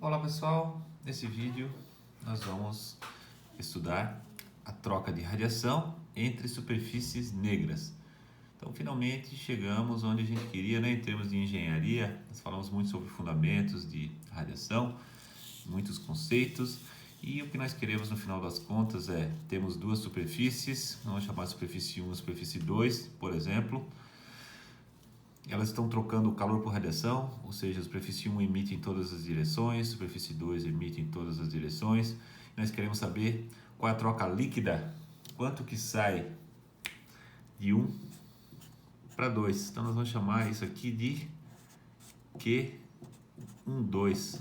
Olá pessoal, nesse vídeo nós vamos estudar a troca de radiação entre superfícies negras. Então finalmente chegamos onde a gente queria, né? Em termos de engenharia, nós falamos muito sobre fundamentos de radiação, muitos conceitos, e o que nós queremos no final das contas temos duas superfícies, vamos chamar de superfície 1 e superfície 2, por exemplo. Elas estão trocando o calor por radiação, ou seja, a superfície 1 emite em todas as direções, a superfície 2 emite em todas as direções. Nós queremos saber qual é a troca líquida, quanto que sai de 1 para 2. Então nós vamos chamar isso aqui de Q12,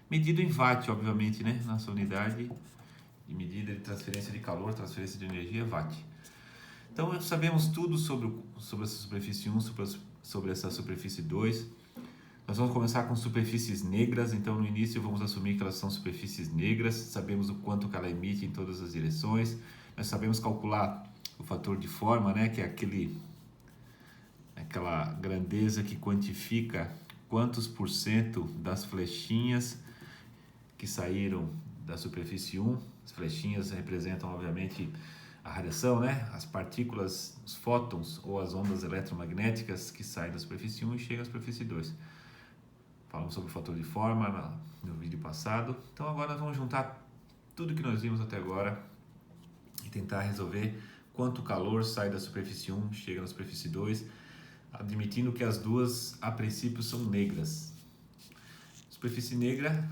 medido em watt, obviamente, né? Nossa unidade de medida de transferência de calor, transferência de energia, watt. Então sabemos tudo sobre essa superfície 1, sobre essa superfície 2. Nós vamos começar com superfícies negras, então no início vamos assumir que elas são superfícies negras, sabemos o quanto que ela emite em todas as direções, nós sabemos calcular o fator de forma, né, que é aquela grandeza que quantifica quantos por cento das flechinhas que saíram da superfície 1, as flechinhas representam obviamente a radiação, né? As partículas, os fótons ou as ondas eletromagnéticas que saem da superfície 1 e chegam à superfície 2. Falamos sobre o fator de forma no vídeo passado. Então agora nós vamos juntar tudo que nós vimos até agora e tentar resolver quanto calor sai da superfície 1 e chega na superfície 2, admitindo que as duas a princípio são negras. Superfície negra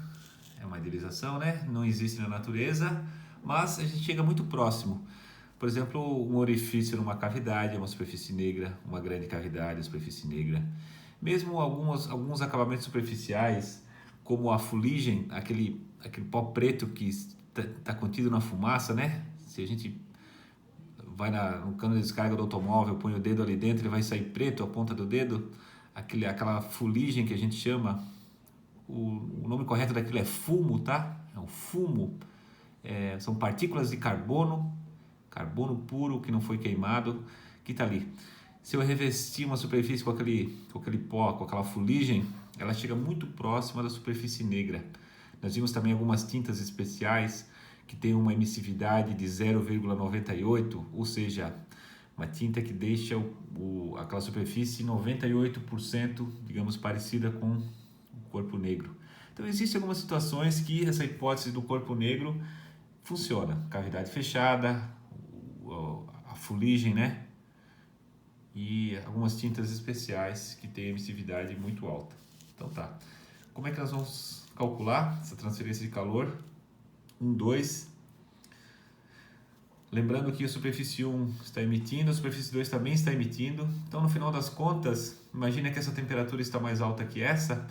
é uma idealização, né? Não existe na natureza, mas a gente chega muito próximo. Por exemplo, um orifício numa cavidade é uma superfície negra, uma grande cavidade é uma superfície negra. Mesmo alguns acabamentos superficiais, como a fuligem, aquele pó preto que está contido na fumaça, né? Se a gente vai no cano de descarga do automóvel, põe o dedo ali dentro, ele vai sair preto, a ponta do dedo, aquela fuligem que a gente chama, o nome correto daquilo é fumo, tá? É um fumo, são partículas de carbono puro que não foi queimado, que está ali. Se eu revestir uma superfície com aquele pó, com aquela fuligem, ela chega muito próxima da superfície negra. Nós vimos também algumas tintas especiais que têm uma emissividade de 0,98, ou seja, uma tinta que deixa aquela superfície 98%, digamos, parecida com o corpo negro. Então existem algumas situações que essa hipótese do corpo negro funciona. Cavidade fechada, a fuligem, né? E algumas tintas especiais que têm emissividade muito alta. Então tá. Como é que nós vamos calcular essa transferência de calor? 2. Lembrando que a superfície 1 está emitindo, a superfície 2 também está emitindo. Então no final das contas, imagina que essa temperatura está mais alta que essa.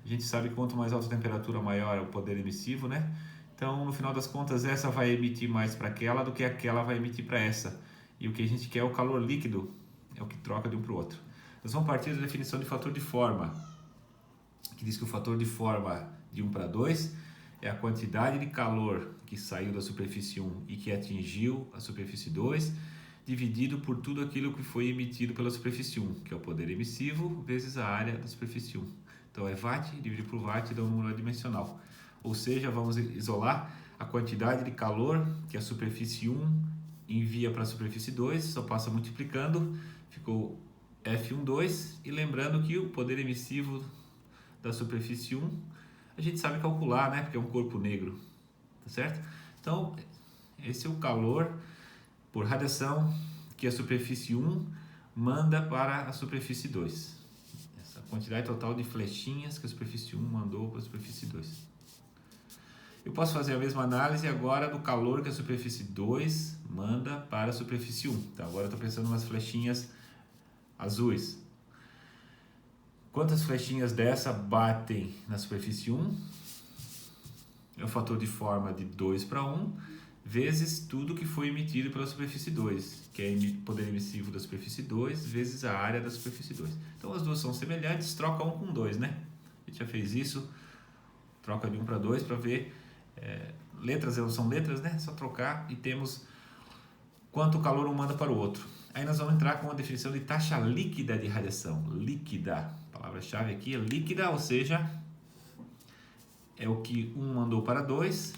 A gente sabe que quanto mais alta a temperatura, maior é o poder emissivo, né? Então no final das contas, essa vai emitir mais para aquela do que aquela vai emitir para essa. E o que a gente quer é o calor líquido, é o que troca de um para o outro. Nós vamos partir da definição de fator de forma, que diz que o fator de forma de 1 para 2 é a quantidade de calor que saiu da superfície 1 e que atingiu a superfície 2, dividido por tudo aquilo que foi emitido pela superfície 1, que é o poder emissivo, vezes a área da superfície 1. Então é watt dividido por watt dá um número adimensional. Ou seja, vamos isolar a quantidade de calor que a superfície 1 envia para a superfície 2, só passa multiplicando, ficou F12, e lembrando que o poder emissivo da superfície 1 a gente sabe calcular, né, porque é um corpo negro, tá certo? Então, esse é o calor por radiação que a superfície 1 manda para a superfície 2. Essa quantidade total de flechinhas que a superfície 1 mandou para a superfície 2. Eu posso fazer a mesma análise agora do calor que a superfície 2 manda para a superfície 1. Então agora eu estou pensando em umas flechinhas azuis. Quantas flechinhas dessa batem na superfície 1? É o fator de forma de 2 para 1, vezes tudo que foi emitido pela superfície 2, que é o poder emissivo da superfície 2, vezes a área da superfície 2. Então as duas são semelhantes, troca 1 com 2, né? A gente já fez isso, troca de 1 para 2 para ver... letras são letras, né? Só trocar e temos quanto calor um manda para o outro. Aí nós vamos entrar com uma definição de taxa líquida de radiação. Líquida, a palavra-chave aqui é líquida, ou seja, é o que 1 mandou para 2,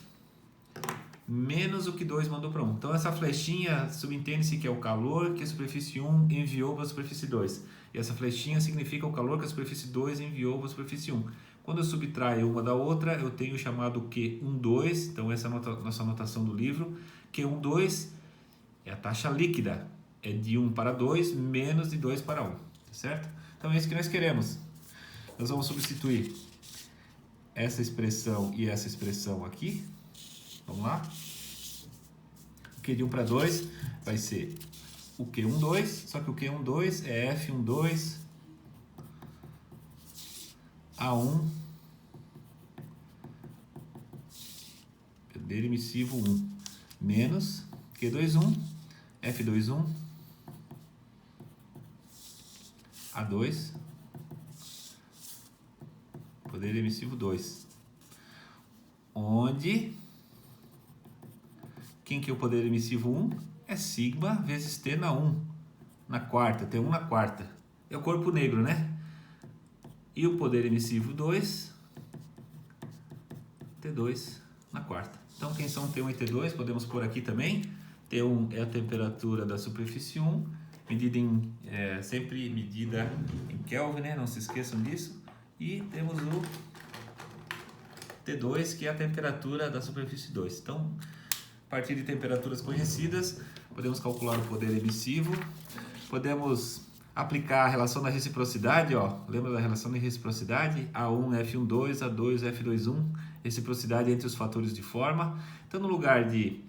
menos o que 2 mandou para 1. Então, essa flechinha subentende-se que é o calor que a superfície 1 enviou para a superfície 2. E essa flechinha significa o calor que a superfície 2 enviou para a superfície 1. Quando eu subtraio uma da outra, eu tenho o chamado Q12. Então, essa é a nossa anotação do livro. Q12 é a taxa líquida. É de 1 para 2, menos de 2 para 1. Tá certo? Então, é isso que nós queremos. Nós vamos substituir essa expressão e essa expressão aqui. Vamos lá? O Q de 1 para 2 vai ser o Q12, só que o Q12 é F12 A1 poder emissivo 1 menos Q21 F21 A2 poder emissivo 2, onde quem que é o poder emissivo 1? É sigma vezes T na 1 na quarta, T1 na quarta. É o corpo negro, né? E o poder emissivo 2, T2 na quarta. Então, quem são T1 e T2? Podemos pôr aqui também. T1 é a temperatura da superfície 1, medida sempre medida em Kelvin, né? Não se esqueçam disso. E temos o T2, que é a temperatura da superfície 2. Então, a partir de temperaturas conhecidas, podemos calcular o poder emissivo. Podemos aplicar a relação da reciprocidade, ó. Lembra da relação de reciprocidade? A1 F12, A2 F21, reciprocidade entre os fatores de forma. Então, no lugar de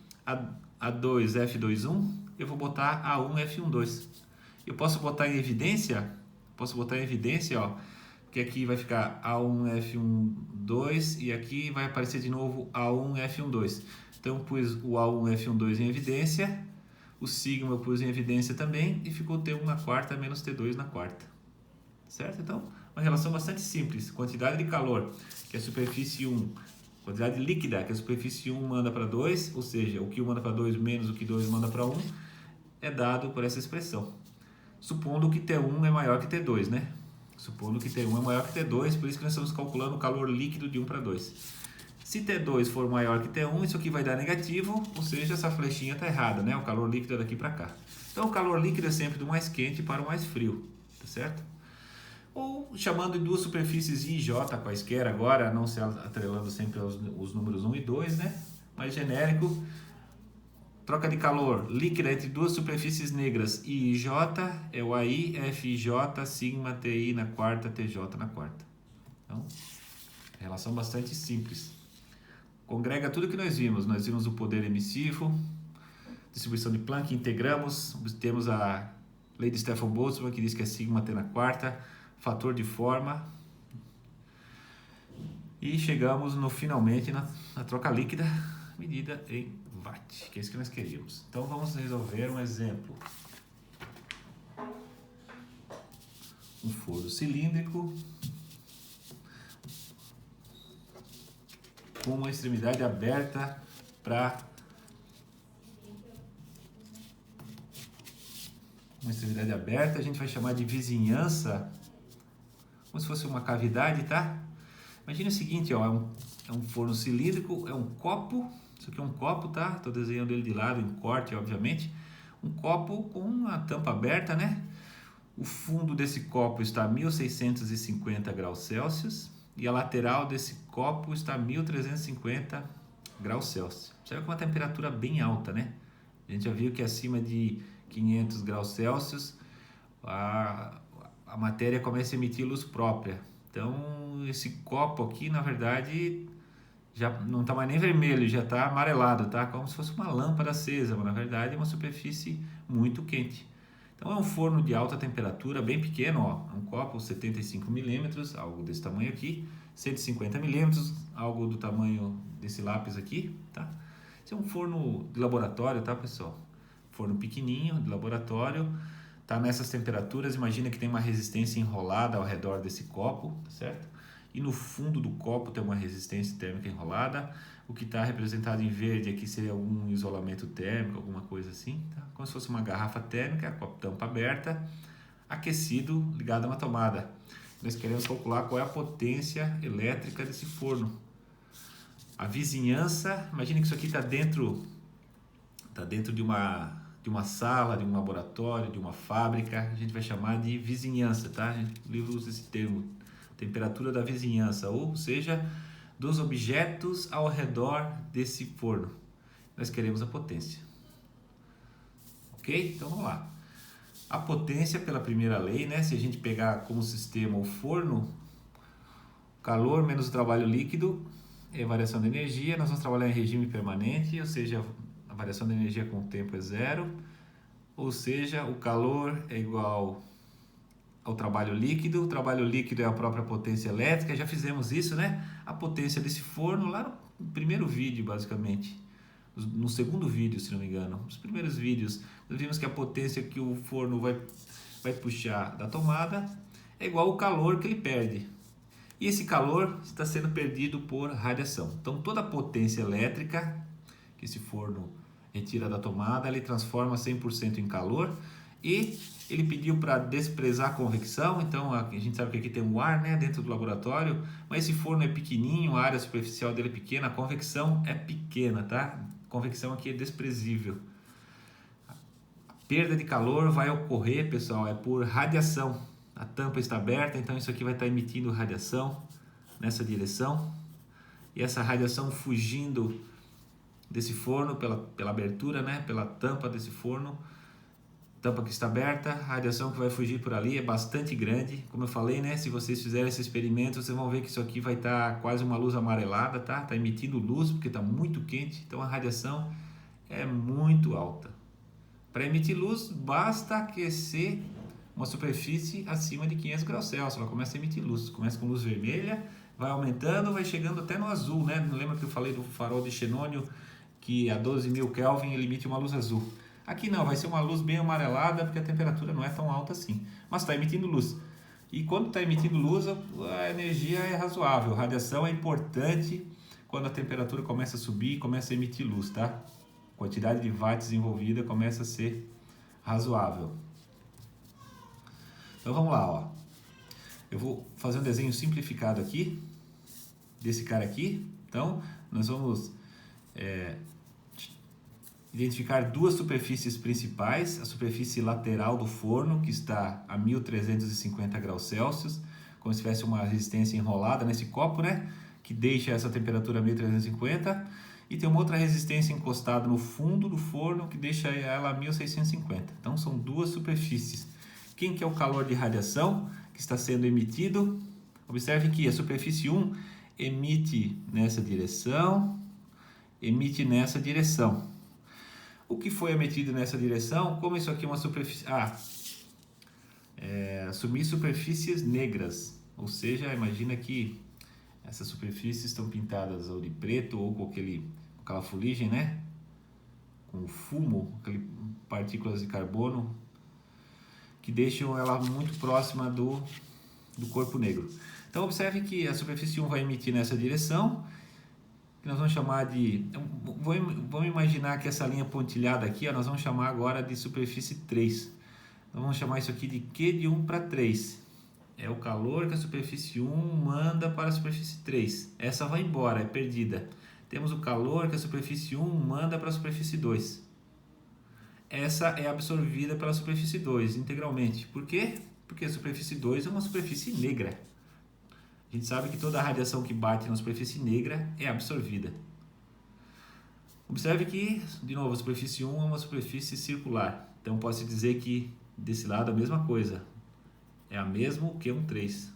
A2 F21, eu vou botar A1 F12. Eu posso botar em evidência? Posso botar em evidência, ó, que aqui vai ficar A1 F12 e aqui vai aparecer de novo A1 F12. Então, pus o A1 F12 em evidência. O sigma eu pus em evidência também e ficou T1 na quarta menos T2 na quarta. Certo? Então, uma relação bastante simples. Quantidade de calor que a superfície 1, quantidade líquida que a superfície 1 manda para 2, ou seja, o que 1 manda para 2 menos o que 2 manda para 1, é dado por essa expressão. Supondo que T1 é maior que T2, né? Supondo que T1 é maior que T2, por isso que nós estamos calculando o calor líquido de 1 para 2. Se T2 for maior que T1, isso aqui vai dar negativo, ou seja, essa flechinha está errada, né? O calor líquido é daqui para cá. Então, o calor líquido é sempre do mais quente para o mais frio, tá certo? Ou chamando de duas superfícies I e J quaisquer agora, não se atrelando sempre aos números 1 e 2, né? Mais genérico, troca de calor líquida entre duas superfícies negras I e J é o AI, FJ, sigma, TI na quarta, TJ na quarta. Então, relação bastante simples. Congrega tudo que nós vimos. Nós vimos o poder emissivo, distribuição de Planck, integramos, temos a lei de Stefan-Boltzmann, que diz que é sigma T na quarta, fator de forma, e chegamos finalmente na troca líquida, medida em watt, que é isso que nós queríamos. Então, vamos resolver um exemplo. Um forno cilíndrico com uma extremidade aberta para uma extremidade aberta, a gente vai chamar de vizinhança, como se fosse uma cavidade, tá? Imagina o seguinte, ó, é um forno cilíndrico, é um copo, isso aqui é um copo, tá? Estou desenhando ele de lado em corte, obviamente. Um copo com uma tampa aberta, né? O fundo desse copo está a 1650 graus Celsius. E a lateral desse copo está a 1350 graus Celsius. Observe que é uma temperatura bem alta, né? A gente já viu que acima de 500 graus Celsius a matéria começa a emitir luz própria. Então, esse copo aqui, na verdade, já não está mais nem vermelho, já está amarelado, tá? Como se fosse uma lâmpada acesa, mas na verdade é uma superfície muito quente. Então, é um forno de alta temperatura, bem pequeno, ó, um copo 75 milímetros, algo desse tamanho aqui, 150 milímetros, algo do tamanho desse lápis aqui, tá? Esse é um forno de laboratório, tá, pessoal? Forno pequenininho, de laboratório, tá nessas temperaturas. Imagina que tem uma resistência enrolada ao redor desse copo, tá certo? E no fundo do copo tem uma resistência térmica enrolada. O que está representado em verde aqui seria algum isolamento térmico, alguma coisa assim, tá? Como se fosse uma garrafa térmica, com a tampa aberta, aquecido, ligado a uma tomada. Nós queremos calcular qual é a potência elétrica desse forno. A vizinhança, imagine que isso aqui está dentro de uma sala, de um laboratório, de uma fábrica, a gente vai chamar de vizinhança, tá? O livro usa esse termo, temperatura da vizinhança, ou seja, dos objetos ao redor desse forno. Nós queremos a potência. Ok? Então vamos lá. A potência pela primeira lei, né? Se a gente pegar como sistema o forno, calor menos o trabalho líquido é variação da energia. Nós vamos trabalhar em regime permanente, ou seja, a variação da energia com o tempo é zero, ou seja, o calor é igual ao trabalho líquido. O trabalho líquido é a própria potência elétrica. Já fizemos isso, né? A potência desse forno lá no primeiro vídeo, basicamente. No segundo vídeo, se não me engano. Nos primeiros vídeos, nós vimos que a potência que o forno vai puxar da tomada é igual ao calor que ele perde. E esse calor está sendo perdido por radiação. Então, toda a potência elétrica que esse forno retira da tomada, ele transforma 100% em calor. E ele pediu para desprezar a convecção, então a gente sabe que aqui tem um ar, né, dentro do laboratório, mas esse forno é pequenininho, a área superficial dele é pequena, a convecção é pequena, tá? A convecção aqui é desprezível. A perda de calor vai ocorrer, pessoal, é por radiação. A tampa está aberta, então isso aqui vai estar emitindo radiação nessa direção. E essa radiação fugindo desse forno pela abertura, né, pela tampa desse forno, tampa que está aberta, a radiação que vai fugir por ali é bastante grande. Como eu falei, né, se vocês fizerem esse experimento, vocês vão ver que isso aqui vai estar quase uma luz amarelada, tá? Está emitindo luz porque está muito quente, então a radiação é muito alta. Para emitir luz, basta aquecer uma superfície acima de 500 graus Celsius, ela começa a emitir luz. Começa com luz vermelha, vai aumentando, vai chegando até no azul, né? Lembra que eu falei do farol de xenônio, que a 12.000 Kelvin ele emite uma luz azul? Aqui não, vai ser uma luz bem amarelada, porque a temperatura não é tão alta assim, mas está emitindo luz. E quando está emitindo luz, a energia é razoável. A radiação é importante quando a temperatura começa a subir e começa a emitir luz, tá? A quantidade de watts envolvida começa a ser razoável. Então vamos lá, ó. Eu vou fazer um desenho simplificado aqui, desse cara aqui. Então, nós vamos identificar duas superfícies principais, a superfície lateral do forno, que está a 1350 graus Celsius, como se tivesse uma resistência enrolada nesse copo, né? Que deixa essa temperatura 1350, e tem uma outra resistência encostada no fundo do forno, que deixa ela a 1650. Então, são duas superfícies. Quem que é o calor de radiação que está sendo emitido? Observe que a superfície 1 emite nessa direção, emite nessa direção. O que foi emitido nessa direção? Como isso aqui é uma superfície... assumir superfícies negras. Ou seja, imagina que essas superfícies estão pintadas ou de preto ou com aquela fuligem, né? Com fumo, partículas de carbono que deixam ela muito próxima do corpo negro. Então observe que a superfície 1 vai emitir nessa direção, que nós vamos chamar de... Vamos imaginar que essa linha pontilhada aqui, ó, nós vamos chamar agora de superfície 3. Então vamos chamar isso aqui de Q de 1 para 3. É o calor que a superfície 1 manda para a superfície 3. Essa vai embora, é perdida. Temos o calor que a superfície 1 manda para a superfície 2. Essa é absorvida pela superfície 2 integralmente. Por quê? Porque a superfície 2 é uma superfície negra. A gente sabe que toda a radiação que bate na superfície negra é absorvida. Observe que, de novo, a superfície 1 é uma superfície circular. Então pode-se dizer que desse lado a mesma coisa. É a mesma Q13.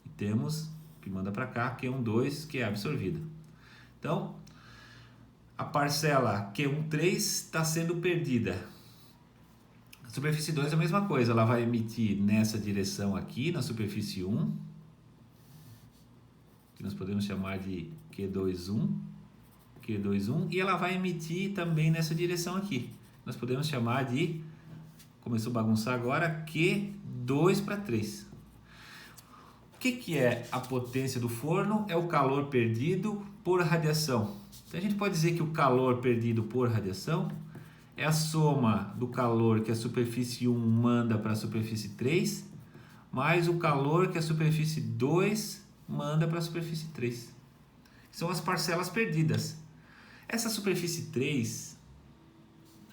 E temos, que manda para cá, Q12, que é absorvida. Então, a parcela Q13 está sendo perdida. A superfície 2 é a mesma coisa, ela vai emitir nessa direção aqui, na superfície 1, que nós podemos chamar de Q21, e ela vai emitir também nessa direção aqui. Nós podemos chamar de, começou a bagunçar agora, Q2 para 3. O que é a potência do forno? É o calor perdido por radiação. Então a gente pode dizer que o calor perdido por radiação é a soma do calor que a superfície 1 manda para a superfície 3, mais o calor que a superfície 2 manda para a superfície 3. são as parcelas perdidas. Essa superfície 3,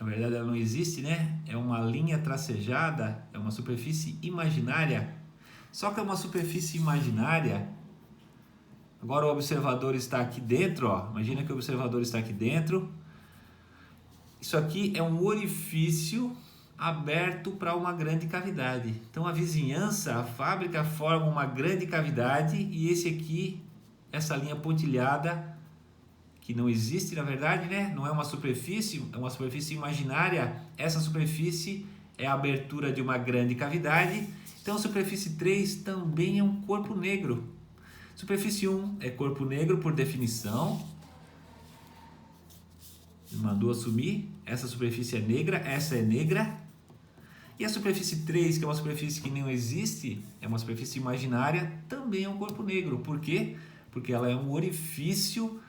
na verdade ela não existe, né? É uma linha tracejada, é uma superfície imaginária. Só que é uma superfície imaginária. Agora o observador está aqui dentro, ó. Imagina que o observador está aqui dentro. Isso aqui é um orifício aberto para uma grande cavidade. Então a vizinhança, a fábrica forma uma grande cavidade e esse aqui, essa linha pontilhada, que não existe na verdade, né? Não é uma superfície, é uma superfície imaginária. Essa superfície é a abertura de uma grande cavidade. Então a superfície 3 também é um corpo negro. Superfície 1 é corpo negro por definição. Ele mandou assumir. Essa superfície é negra, essa é negra. E a superfície 3, que é uma superfície que não existe, é uma superfície imaginária, também é um corpo negro. Por quê? Porque ela é um orifício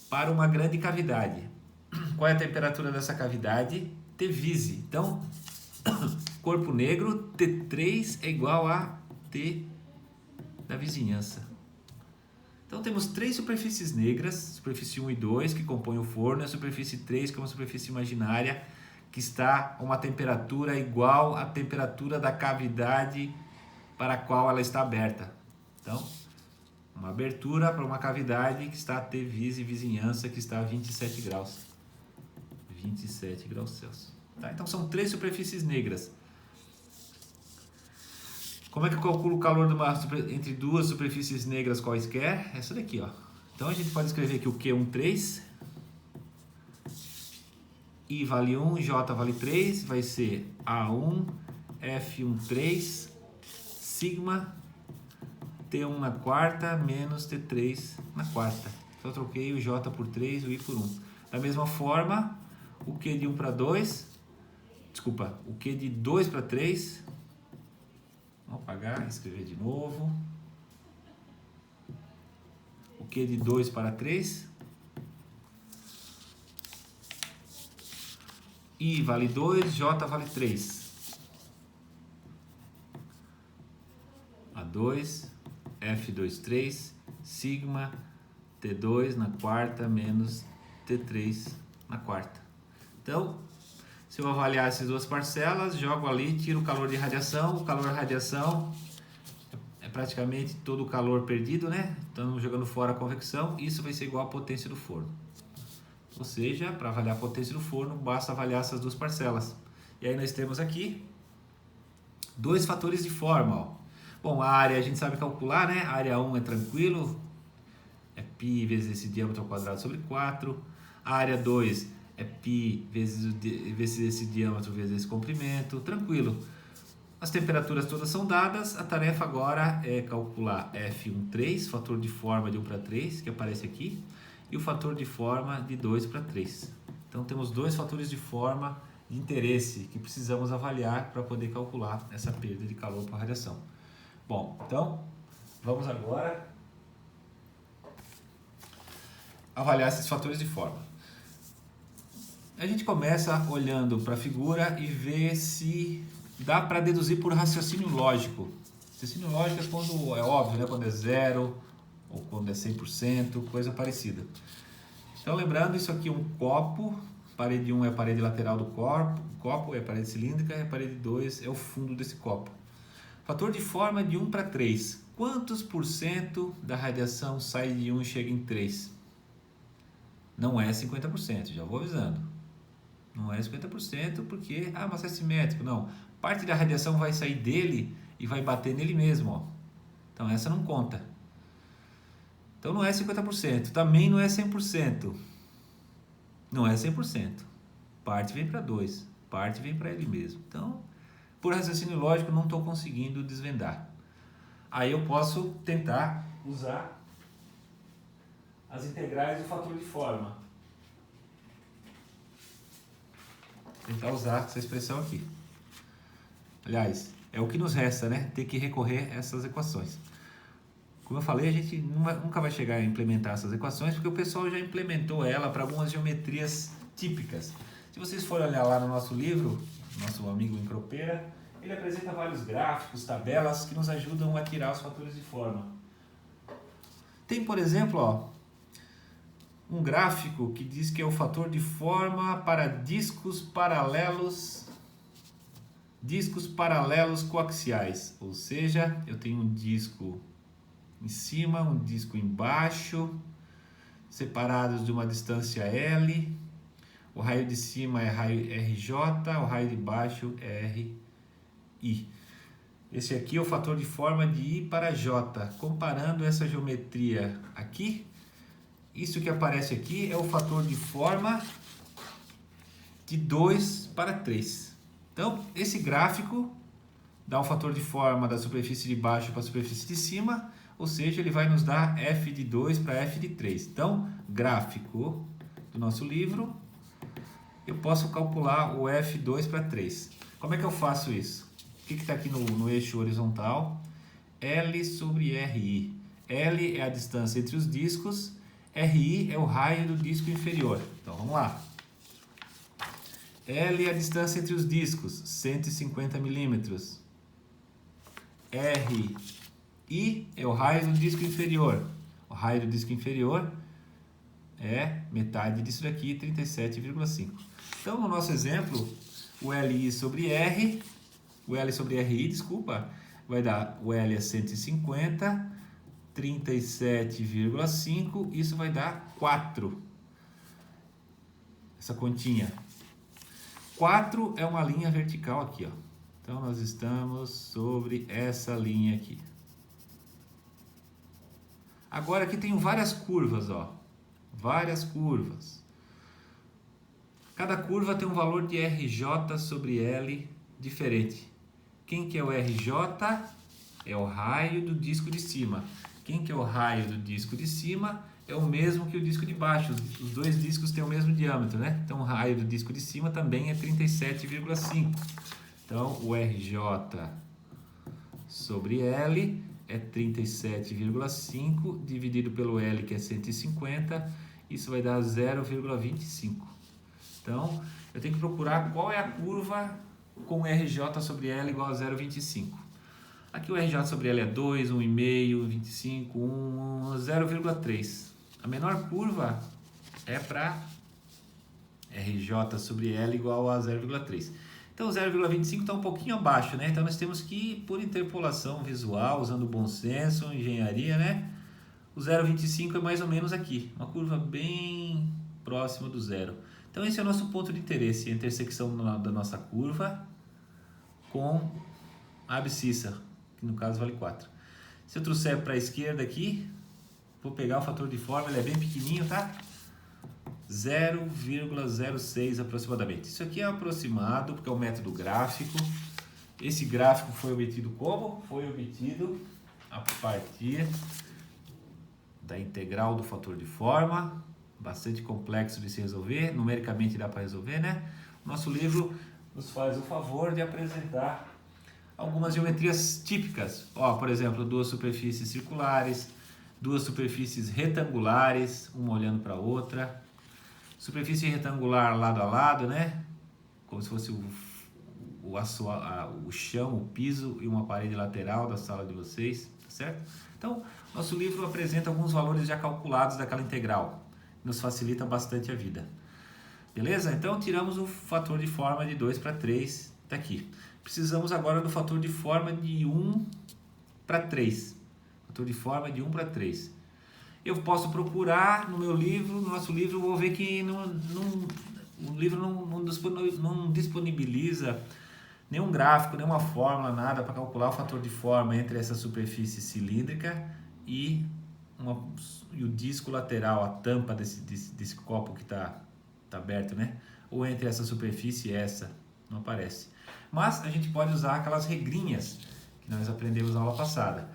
para uma grande cavidade. Qual é a temperatura dessa cavidade? T-vise. Então, corpo negro, T3 é igual a T da vizinhança. Então temos três superfícies negras, superfície 1 e 2, que compõem o forno, e a superfície 3, que é uma superfície imaginária, que está a uma temperatura igual à temperatura da cavidade para a qual ela está aberta. Então, uma abertura para uma cavidade que está a T-vise, vizinhança, que está a 27 graus. 27 graus Celsius. Tá? Então são três superfícies negras. Como é que eu calculo o calor entre duas superfícies negras quaisquer? Essa daqui, ó. Então a gente pode escrever aqui o Q13, I vale 1, J vale 3, vai ser A1, F13, sigma, T1 na quarta, menos T3 na quarta. Então eu troquei o J por 3 e o I por 1. Da mesma forma, o Q de 1 para 2, desculpa, o Q de 2 para 3, vamos apagar, escrever de novo. O Q de 2 para 3. I vale 2, J vale 3. A2, F23, sigma, T2 na quarta menos T3 na quarta. Então, se eu avaliar essas duas parcelas, jogo ali, tiro o calor de radiação. O calor de radiação é praticamente todo o calor perdido, né? Estamos jogando fora a convecção. Isso vai ser igual à potência do forno. Ou seja, para avaliar a potência do forno, basta avaliar essas duas parcelas. E aí nós temos aqui dois fatores de forma. Ó. Bom, a área a gente sabe calcular, né? A área 1 é tranquilo. É π vezes esse diâmetro ao quadrado sobre 4. A área 2 é π vezes esse diâmetro vezes esse comprimento, tranquilo. As temperaturas todas são dadas, a tarefa agora é calcular F13, fator de forma de 1 para 3, que aparece aqui, e o fator de forma de 2 para 3. Então temos dois fatores de forma de interesse que precisamos avaliar para poder calcular essa perda de calor por radiação. Bom, então vamos agora avaliar esses fatores de forma. A gente começa olhando para a figura e vê se dá para deduzir por raciocínio lógico. Raciocínio lógico é quando é óbvio, né? Quando é zero ou quando é 100%, coisa parecida. Então lembrando, isso aqui é um copo, parede 1 é a parede lateral do copo é a parede cilíndrica e a parede 2 é o fundo desse copo. Fator de forma de 1 para 3. Quantos por cento da radiação sai de 1 e chega em 3? Não é 50%, já vou avisando. Não é 50% porque, mas é simétrico. Não, parte da radiação vai sair dele e vai bater nele mesmo. Ó. Então essa não conta. Então não é 50%, também não é 100%. Não é 100%. Parte vem para 2, parte vem para ele mesmo. Então, por raciocínio lógico, não estou conseguindo desvendar. Aí eu posso tentar usar as integrais do fator de forma. Tentar usar essa expressão aqui. Aliás, é o que nos resta, né? Ter que recorrer a essas equações. Como eu falei, a gente nunca vai chegar a implementar essas equações, porque o pessoal já implementou ela para algumas geometrias típicas. Se vocês forem olhar lá no nosso livro, nosso amigo Encropeira, ele apresenta vários gráficos, tabelas que nos ajudam a tirar os fatores de forma. Tem, por exemplo, ó, um gráfico que diz que é o fator de forma para discos paralelos coaxiais, ou seja, eu tenho um disco em cima, um disco embaixo, separados de uma distância L. O raio de cima é raio RJ, o raio de baixo é RI. Esse aqui é o fator de forma de I para J. Comparando essa geometria aqui, isso que aparece aqui é o fator de forma de 2 para 3. Então, esse gráfico dá o fator de forma da superfície de baixo para a superfície de cima, ou seja, ele vai nos dar f de 2 para f de 3. Então, gráfico do nosso livro, eu posso calcular o f2 para 3. Como é que eu faço isso? O que está aqui no eixo horizontal? L sobre RI. L é a distância entre os discos, RI é o raio do disco inferior. Então, vamos lá. L é a distância entre os discos, 150 milímetros. RI é o raio do disco inferior. O raio do disco inferior é metade disso daqui, 37,5. Então, no nosso exemplo, o L sobre RI, vai dar o L é 150, 37,5, isso vai dar 4. Essa continha. 4 é uma linha vertical aqui, ó. Então, nós estamos sobre essa linha aqui. Agora, aqui tem várias curvas, ó. Várias curvas. Cada curva tem um valor de RJ sobre L diferente. Quem que é o RJ? É o raio do disco de cima. Quem que é o raio do disco de cima? É o mesmo que o disco de baixo. Os dois discos têm o mesmo diâmetro, né? Então, o raio do disco de cima também é 37,5. Então, o RJ sobre L é 37,5 dividido pelo L, que é 150. Isso vai dar 0,25. Então, eu tenho que procurar qual é a curva com RJ sobre L igual a 0,25. Aqui o RJ sobre L é 2, 1,5, 25, 1, 0,3. A menor curva é para RJ sobre L igual a 0,3. Então, o 0,25 está um pouquinho abaixo, né? Então, nós temos que ir por interpolação visual, usando bom senso, engenharia, né? O 0,25 é mais ou menos aqui, uma curva bem próxima do zero. Então, esse é o nosso ponto de interesse, a intersecção da nossa curva com a abscissa, que no caso vale 4. Se eu trouxer para a esquerda aqui, vou pegar o fator de forma, ele é bem pequenininho, tá? 0,06 aproximadamente. Isso aqui é aproximado, porque é o método gráfico. Esse gráfico foi obtido como? Foi obtido a partir da integral do fator de forma, bastante complexo de se resolver, numericamente dá para resolver, né? O nosso livro nos faz o favor de apresentar algumas geometrias típicas. Ó, por exemplo, duas superfícies circulares, duas superfícies retangulares, uma olhando para a outra. Superfície retangular lado a lado, né? Como se fosse o chão, o piso e uma parede lateral da sala de vocês, tá certo? Então, nosso livro apresenta alguns valores já calculados daquela integral. Nos facilita bastante a vida. Beleza? Então, tiramos o fator de forma de 2 para 3 daqui. Precisamos agora do fator de forma de 1 para 3. Fator de forma de 1 para 3. Eu posso procurar no meu livro, no nosso livro, vou ver que o livro não disponibiliza nenhum gráfico, nenhuma fórmula, nada para calcular o fator de forma entre essa superfície cilíndrica e o disco lateral, a tampa desse copo que está aberto, né? Ou entre essa superfície e essa, não aparece. Mas a gente pode usar aquelas regrinhas que nós aprendemos na aula passada.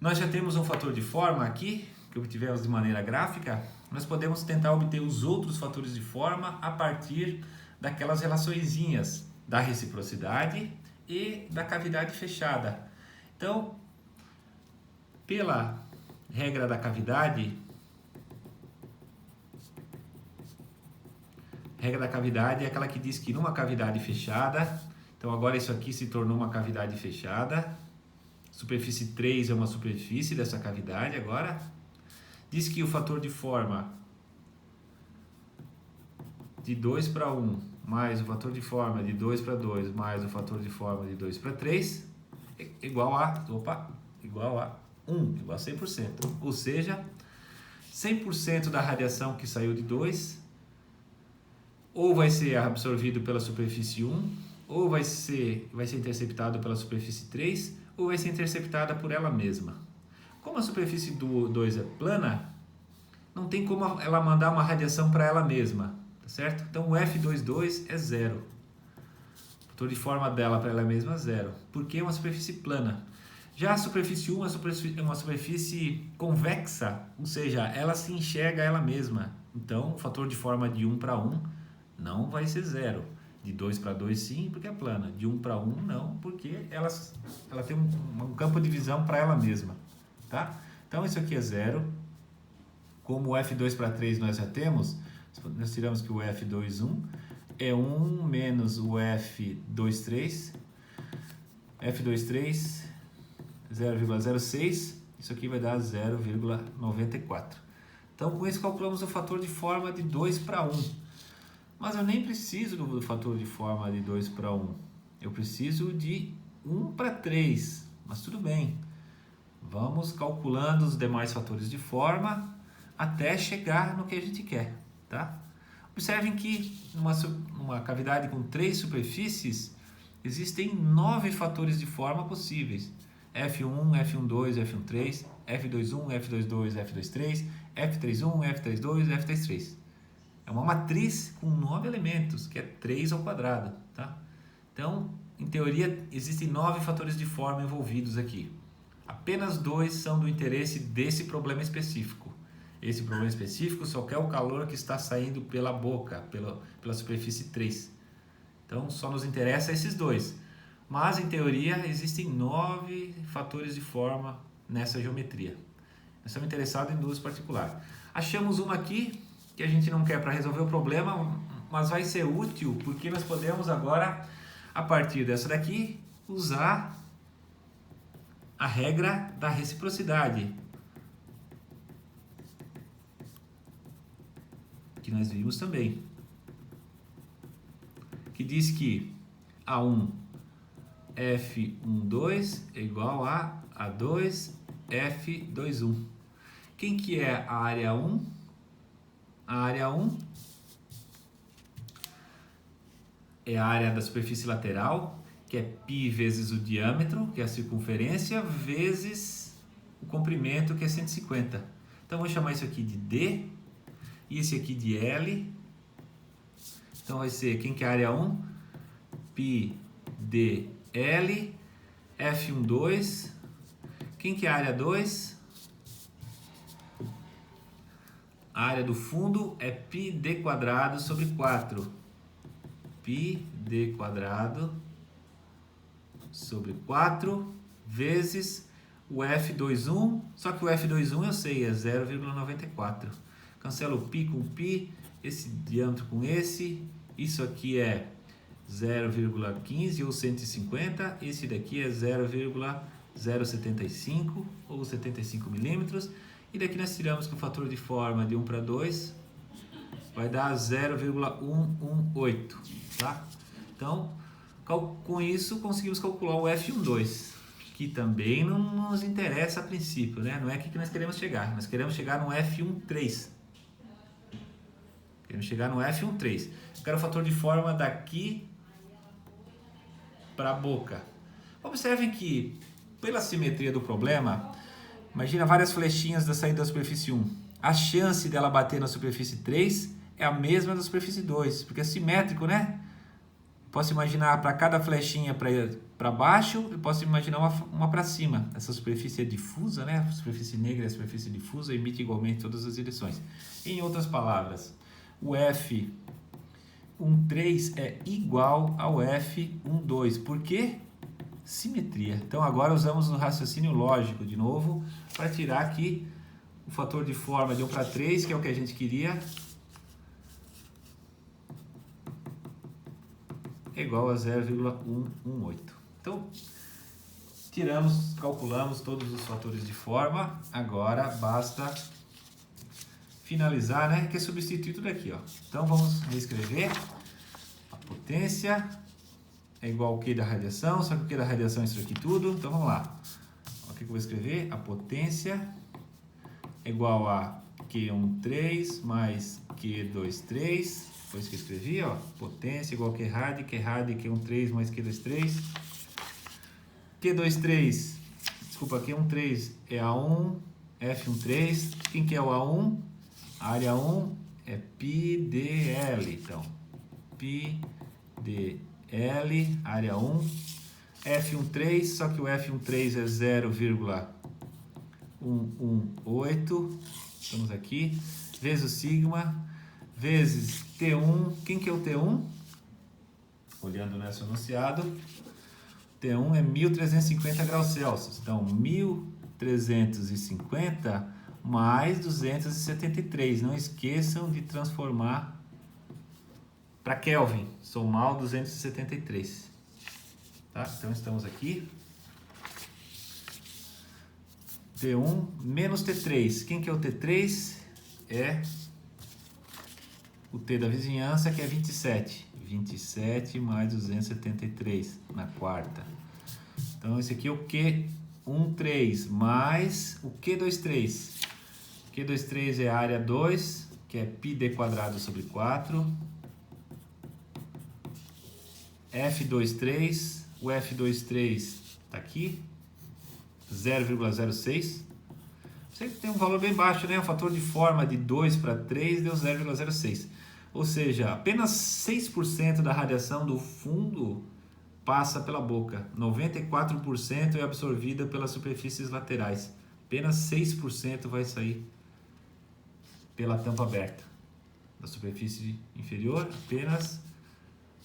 Nós já temos um fator de forma aqui, que obtivemos de maneira gráfica. Nós podemos tentar obter os outros fatores de forma a partir daquelas relaçõezinhas da reciprocidade e da cavidade fechada. Então, pela regra da cavidade, é aquela que diz que numa cavidade fechada, então agora isso aqui se tornou uma cavidade fechada, superfície 3 é uma superfície dessa cavidade agora, diz que o fator de forma de 2 para 1 mais o fator de forma de 2 para 2 mais o fator de forma de 2 para 3 é igual a 1, igual a 100%. Ou seja, 100% da radiação que saiu de 2 ou vai ser absorvido pela superfície 1, ou vai ser interceptado pela superfície 3, ou vai ser interceptada por ela mesma. Como a superfície do 2 é plana, não tem como ela mandar uma radiação para ela mesma, tá certo? Então o F22 é zero. O fator de forma dela para ela mesma é zero, porque é uma superfície plana. Já a superfície 1 é uma superfície convexa, ou seja, ela se enxerga ela mesma. Então o fator de forma de 1 para 1 não vai ser zero. De 2 para 2 sim, porque é plana. De 1 para 1 não, porque ela tem um campo de visão para ela mesma. Tá? Então isso aqui é zero. Como o F2 para 3 nós já temos, nós tiramos que o F21 é 1 menos o F23. F23, 0,06. Isso aqui vai dar 0,94. Então com isso calculamos o fator de forma de 2 para 1. Mas eu nem preciso do fator de forma de 2 para 1. Eu preciso de 1 para 3. Mas tudo bem. Vamos calculando os demais fatores de forma até chegar no que a gente quer. Tá? Observem que numa cavidade com 3 superfícies, existem 9 fatores de forma possíveis. F1, F12, F13, F21, F22, F23, F31, F32, F33. É uma matriz com 9 elementos, que é 3 ao quadrado, tá? Então, em teoria, existem 9 fatores de forma envolvidos aqui. Apenas 2 são do interesse desse problema específico. Esse problema específico só quer o calor que está saindo pela boca, pela superfície 3. Então, só nos interessa esses 2. Mas, em teoria, existem 9 fatores de forma nessa geometria. Nós estamos interessados em duas particulares. Achamos uma aqui que a gente não quer para resolver o problema, mas vai ser útil porque nós podemos agora, a partir dessa daqui, usar a regra da reciprocidade, que nós vimos também, que diz que A1 F12 é igual a A2 F21. Quem que é a área 1? A área 1 é a área da superfície lateral, que é π vezes o diâmetro, que é a circunferência, vezes o comprimento, que é 150. Então, vou chamar isso aqui de D e esse aqui de L. Então, vai ser, quem que é a área 1? π d L, F12. Quem que é a área 2? A área do fundo é πd quadrado sobre 4. πd quadrado sobre 4 vezes o F21, só que o F21 eu sei, é 0,94. Cancelo o π com π, esse diâmetro com esse, isso aqui é 0,15 ou 150, esse daqui é 0,075 ou 75 milímetros. E daqui nós tiramos que o fator de forma de 1 para 2 vai dar 0,118, tá? Então, com isso conseguimos calcular o F12, que também não nos interessa a princípio, né? Não é aqui que nós queremos chegar, nós queremos chegar no F13. Queremos chegar no F13. Eu quero o fator de forma daqui para a boca. Observem que, pela simetria do problema, imagina várias flechinhas da saída da superfície 1. A chance dela bater na superfície 3 é a mesma da superfície 2, porque é simétrico, né? Posso imaginar para cada flechinha para baixo, eu posso imaginar uma para cima. Essa superfície é difusa, né? A superfície negra é a superfície difusa, emite igualmente em todas as direções. Em outras palavras, o F13 é igual ao F12. Por quê? Simetria. Então agora usamos o raciocínio lógico de novo para tirar aqui o fator de forma de 1 para 3, que é o que a gente queria, é igual a 0,118. Então calculamos todos os fatores de forma, agora basta finalizar, né? Que é substituir tudo aqui, ó. Então vamos reescrever. A potência é igual ao Q da radiação, só que o Q da radiação é isso aqui tudo. Então vamos lá. O que eu vou escrever? A potência é igual a Q13 mais Q23. Foi isso que eu escrevi, ó. Potência igual a Q rad, Q13 mais Q23. Q23, desculpa, Q13 é A1, F13. Quem que é o A1? A área 1 é πdl, então. πdl, área 1. F13, só que o F13 é 0,118. Estamos aqui. Vezes o sigma, vezes T1. Quem que é o T1? Olhando nesse enunciado, T1 é 1350 graus Celsius. Então, 1350 mais 273. Não esqueçam de transformar para Kelvin, somar o 273. Tá? Então, estamos aqui. T1 menos T3. Quem que é o T3? É o T da vizinhança, que é 27. 27 mais 273 na quarta. Então, esse aqui é o Q13 mais o Q23. Q23 é a área 2, que é πd quadrado sobre 4. F23, o F23 está aqui, 0,06. Sempre tem um valor bem baixo, né? O fator de forma de 2 para 3 deu 0,06. Ou seja, apenas 6% da radiação do fundo passa pela boca. 94% é absorvida pelas superfícies laterais. Apenas 6% vai sair pela tampa aberta. Da superfície inferior, apenas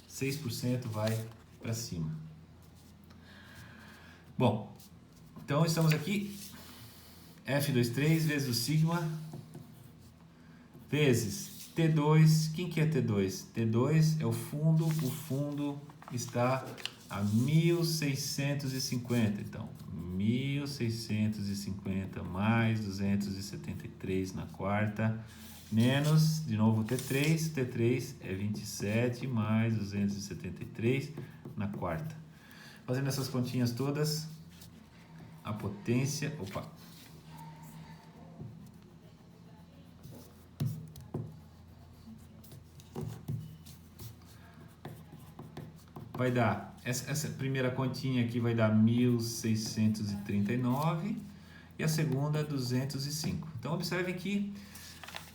6% vai para cima. Bom, então estamos aqui. F23 vezes o sigma vezes T2. Quem que é T2? T2 é o fundo está a 1650. Então, 1650 mais 273 na quarta, menos, de novo, T3. T3 é 27 mais 273 na quarta. Fazendo essas continhas todas, a potência... Opa! Vai dar, essa primeira continha aqui vai dar 1639 e a segunda 205. Então observem que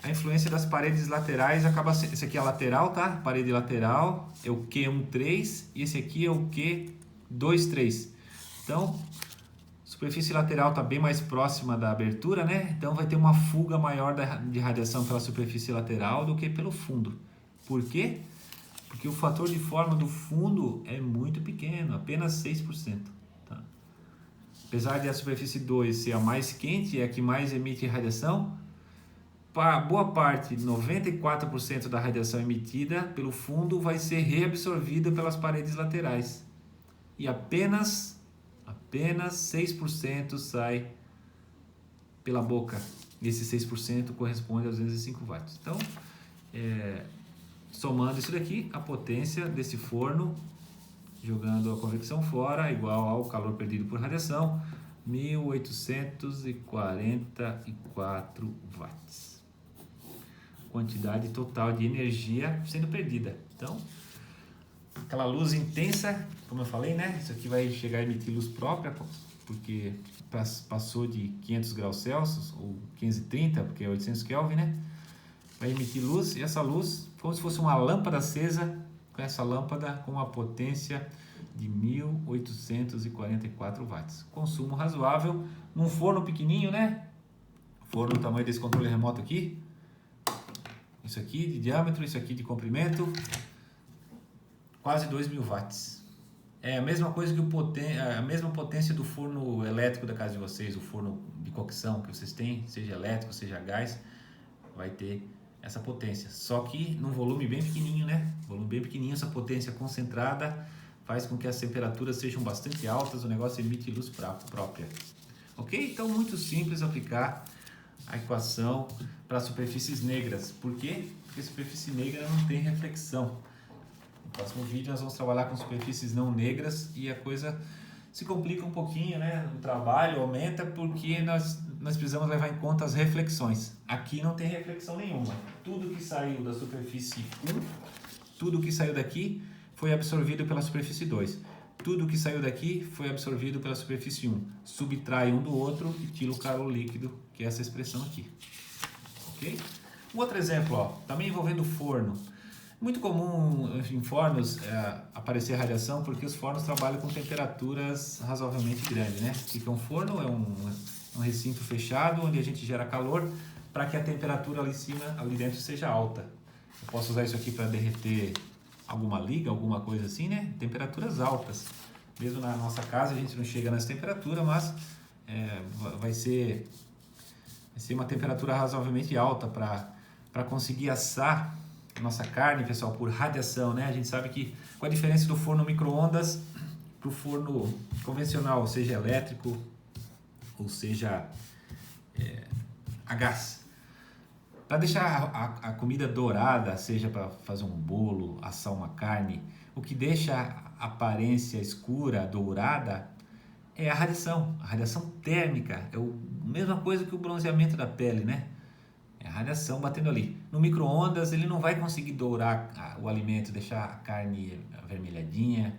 a influência das paredes laterais acaba sendo, esse aqui é a lateral, tá? Parede lateral é o Q13 e esse aqui é o Q23. Então, a superfície lateral está bem mais próxima da abertura, né? Então vai ter uma fuga maior de radiação pela superfície lateral do que pelo fundo. Por quê? Porque o fator de forma do fundo é muito pequeno, apenas 6%. Tá? Apesar de a superfície 2 ser a mais quente, é a que mais emite radiação, boa parte, 94% da radiação emitida pelo fundo vai ser reabsorvida pelas paredes laterais. E apenas 6% sai pela boca. Esse 6% corresponde a 205 watts. Então, somando isso daqui, a potência desse forno, jogando a convecção fora, igual ao calor perdido por radiação, 1844 watts. Quantidade total de energia sendo perdida. Então, aquela luz intensa, como eu falei, né? Isso aqui vai chegar a emitir luz própria, porque passou de 500 graus Celsius, ou 530, porque é 800 Kelvin, né? Vai emitir luz, e essa luz, como se fosse uma lâmpada acesa, com essa lâmpada com uma potência de 1844 watts. Consumo razoável, num forno pequenininho, né? Forno do tamanho desse controle remoto aqui. Isso aqui de diâmetro, isso aqui de comprimento. Quase 2.000 watts. É a mesma coisa que a mesma potência do forno elétrico da casa de vocês, o forno de cocção que vocês têm, seja elétrico, seja gás, vai ter essa potência, só que num volume bem pequenininho, né? Volume bem pequenininho, essa potência concentrada faz com que as temperaturas sejam bastante altas, o negócio emite luz própria. Ok? Então, muito simples aplicar a equação para superfícies negras. Por quê? Porque superfície negra não tem reflexão. No próximo vídeo nós vamos trabalhar com superfícies não negras e a coisa se complica um pouquinho, né? O trabalho aumenta porque nós precisamos levar em conta as reflexões. Aqui não tem reflexão nenhuma. Tudo que saiu da superfície 1, tudo que saiu daqui foi absorvido pela superfície 2. Tudo que saiu daqui foi absorvido pela superfície 1. Subtrai um do outro e tira o calor líquido, que é essa expressão aqui. Ok? Um outro exemplo, ó, também envolvendo forno. Muito comum em fornos aparecer radiação porque os fornos trabalham com temperaturas razoavelmente grandes, né? Porque um forno é um recinto fechado onde a gente gera calor para que a temperatura ali em cima, ali dentro seja alta. Eu posso usar isso aqui para derreter alguma liga, alguma coisa assim, né? Temperaturas altas. Mesmo na nossa casa a gente não chega nessa temperatura, mas vai ser uma temperatura razoavelmente alta para conseguir assar nossa carne, pessoal, por radiação, né? A gente sabe que qual a diferença do forno micro-ondas para o forno convencional, seja elétrico ou seja a gás. Para deixar a comida dourada, seja para fazer um bolo, assar uma carne, o que deixa a aparência escura, dourada, é a radiação térmica. É a mesma coisa que o bronzeamento da pele, né? É a radiação batendo ali. No micro-ondas ele não vai conseguir dourar o alimento, deixar a carne avermelhadinha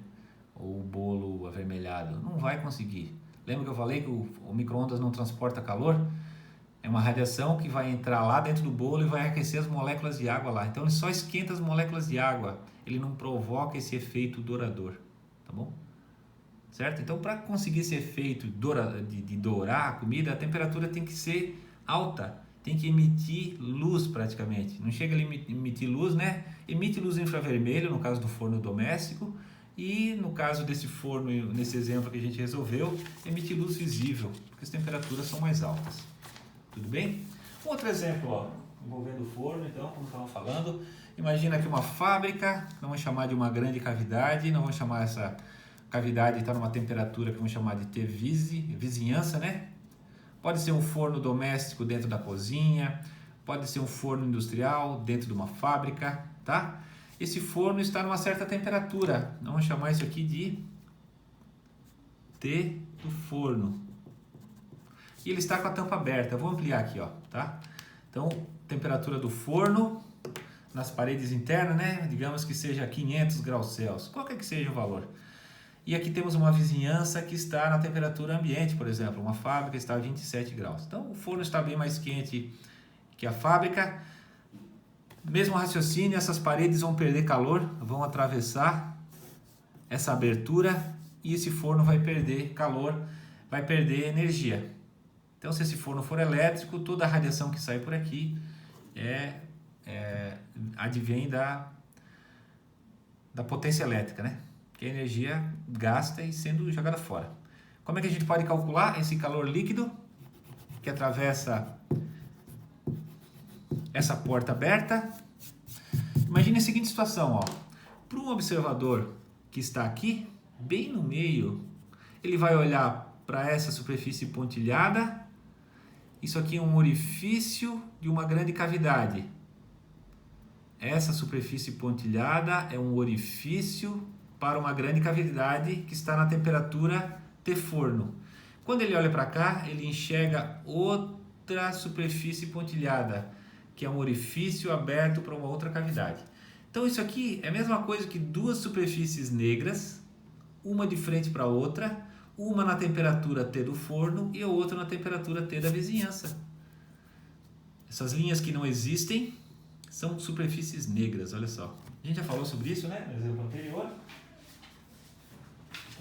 ou o bolo avermelhado. Não vai conseguir. Lembra que eu falei que o micro-ondas não transporta calor? É uma radiação que vai entrar lá dentro do bolo e vai aquecer as moléculas de água lá. Então ele só esquenta as moléculas de água. Ele não provoca esse efeito dourador. Tá bom? Certo? Então para conseguir esse efeito de dourar a comida, a temperatura tem que ser alta. Tem que emitir luz praticamente. Não chega a emitir luz, né? Emite luz infravermelho, no caso do forno doméstico. E no caso desse forno, nesse exemplo que a gente resolveu, emite luz visível, porque as temperaturas são mais altas. Tudo bem? Um outro exemplo, ó, envolvendo o forno, então, como estava falando. Imagina que uma fábrica, vamos chamar de uma grande cavidade, não vamos chamar essa cavidade, está numa temperatura que vamos chamar de vizinhança, né? Pode ser um forno doméstico dentro da cozinha, pode ser um forno industrial dentro de uma fábrica, tá? Esse forno está numa certa temperatura, vamos chamar isso aqui de T do forno. E ele está com a tampa aberta, vou ampliar aqui, ó, tá? Então, temperatura do forno nas paredes internas, né? Digamos que seja 500 graus Celsius, qualquer que seja o valor. E aqui temos uma vizinhança que está na temperatura ambiente, por exemplo, uma fábrica está a 27 graus. Então o forno está bem mais quente que a fábrica. Mesmo raciocínio, essas paredes vão perder calor, vão atravessar essa abertura e esse forno vai perder calor, vai perder energia. Então se esse forno for elétrico, toda a radiação que sai por aqui advém da potência elétrica, né? Que a energia gasta e sendo jogada fora. Como é que a gente pode calcular esse calor líquido que atravessa essa porta aberta? Imagine a seguinte situação, ó. Para um observador que está aqui, bem no meio, ele vai olhar para essa superfície pontilhada. Isso aqui é um orifício de uma grande cavidade. Essa superfície pontilhada é um orifício para uma grande cavidade que está na temperatura T forno. Quando ele olha para cá, ele enxerga outra superfície pontilhada, que é um orifício aberto para uma outra cavidade. Então isso aqui é a mesma coisa que duas superfícies negras, uma de frente para a outra, uma na temperatura T do forno e a outra na temperatura T da vizinhança. Essas linhas que não existem são superfícies negras, olha só. A gente já falou sobre isso, né, no exemplo anterior.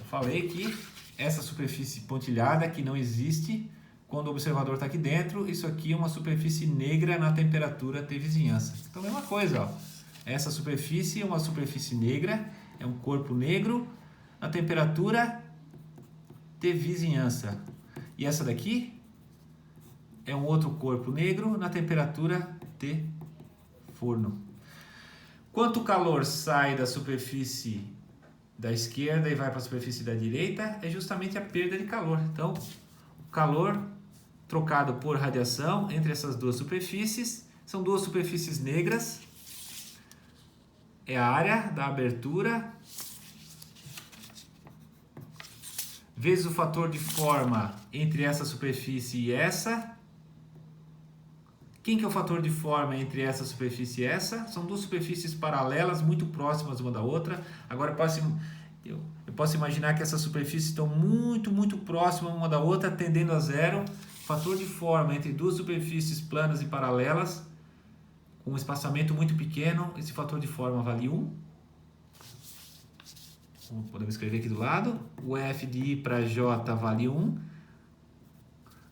Falei que essa superfície pontilhada que não existe quando o observador está aqui dentro, isso aqui é uma superfície negra na temperatura T vizinhança. Então, a mesma coisa, ó. Essa superfície é uma superfície negra, é um corpo negro na temperatura T vizinhança. E essa daqui é um outro corpo negro na temperatura T forno. Quanto calor sai da superfície da esquerda e vai para a superfície da direita, é justamente a perda de calor. Então, o calor trocado por radiação entre essas duas superfícies. São duas superfícies negras. É a área da abertura vezes o fator de forma entre essa superfície e essa. Quem que é o fator de forma entre essa superfície e essa? São duas superfícies paralelas, muito próximas uma da outra. Agora eu posso imaginar que essas superfícies estão muito próximas uma da outra, tendendo a zero. Fator de forma entre duas superfícies planas e paralelas, com um espaçamento muito pequeno, esse fator de forma vale 1. Podemos escrever aqui do lado. O F de I para J vale 1.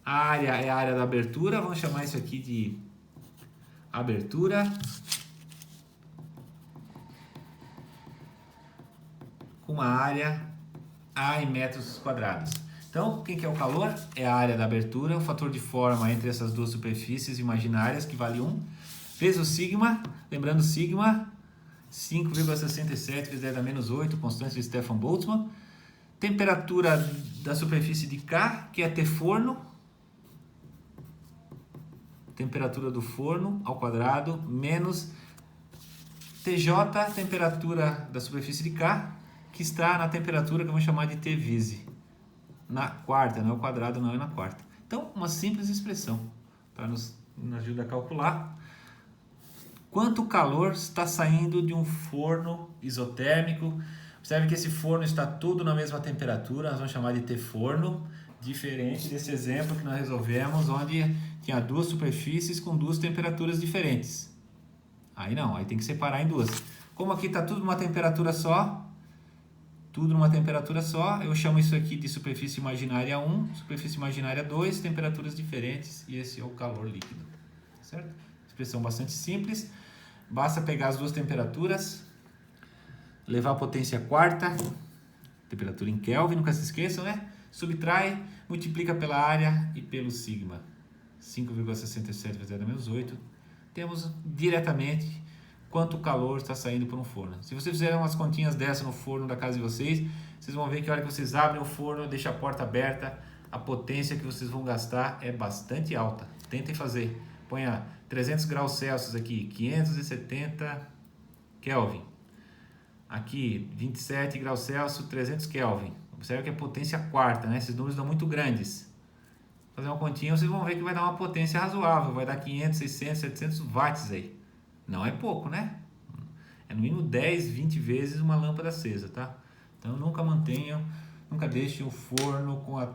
A área é a área da abertura, vamos chamar isso aqui de abertura. Com uma área A em metros quadrados. Então, quem que é o calor? É a área da abertura, o fator de forma entre essas duas superfícies imaginárias, que vale 1, vezes o sigma, lembrando sigma, 5,67 vezes 10 a menos 8, constante de Stefan Boltzmann. Temperatura da superfície de K, que é T forno, temperatura do forno ao quadrado, menos TJ, temperatura da superfície de K, que está na temperatura que eu vou chamar de T vise, na quarta, não é o quadrado, não é na quarta. Então, uma simples expressão para nos ajudar a calcular quanto calor está saindo de um forno isotérmico. Observe que esse forno está tudo na mesma temperatura, nós vamos chamar de T forno, diferente desse exemplo que nós resolvemos, onde tinha duas superfícies com duas temperaturas diferentes. Aí não, aí tem que separar em duas. Como aqui está tudo numa temperatura só, eu chamo isso aqui de superfície imaginária 1, superfície imaginária 2, temperaturas diferentes, e esse é o calor líquido. Certo? Expressão bastante simples. Basta pegar as duas temperaturas, levar a potência quarta, temperatura em Kelvin, nunca se esqueçam, né? Subtrai, multiplica pela área e pelo sigma. 5,67 vezes 10 a menos 8. Temos diretamente quanto calor está saindo por um forno. Se vocês fizerem umas continhas dessa no forno da casa de vocês, vocês vão ver que a hora que vocês abrem o forno, deixa a porta aberta, a potência que vocês vão gastar é bastante alta. Tentem fazer. Ponha 300 graus Celsius aqui, 570 Kelvin. Aqui, 27 graus Celsius, 300 Kelvin. Observe que é potência quarta, né? Esses números são muito grandes. Fazer uma continha, vocês vão ver que vai dar uma potência razoável. Vai dar 500, 600, 700 watts aí. Não é pouco, né? É no mínimo 10, 20 vezes uma lâmpada acesa, tá? Então nunca deixem o forno com a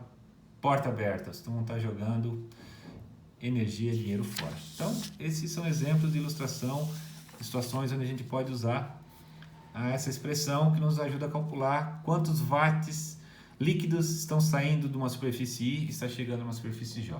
porta aberta. Vocês vão estar jogando energia, dinheiro fora. Então, esses são exemplos de ilustração de situações onde a gente pode usar essa expressão que nos ajuda a calcular quantos watts líquidos estão saindo de uma superfície I e está chegando a uma superfície J.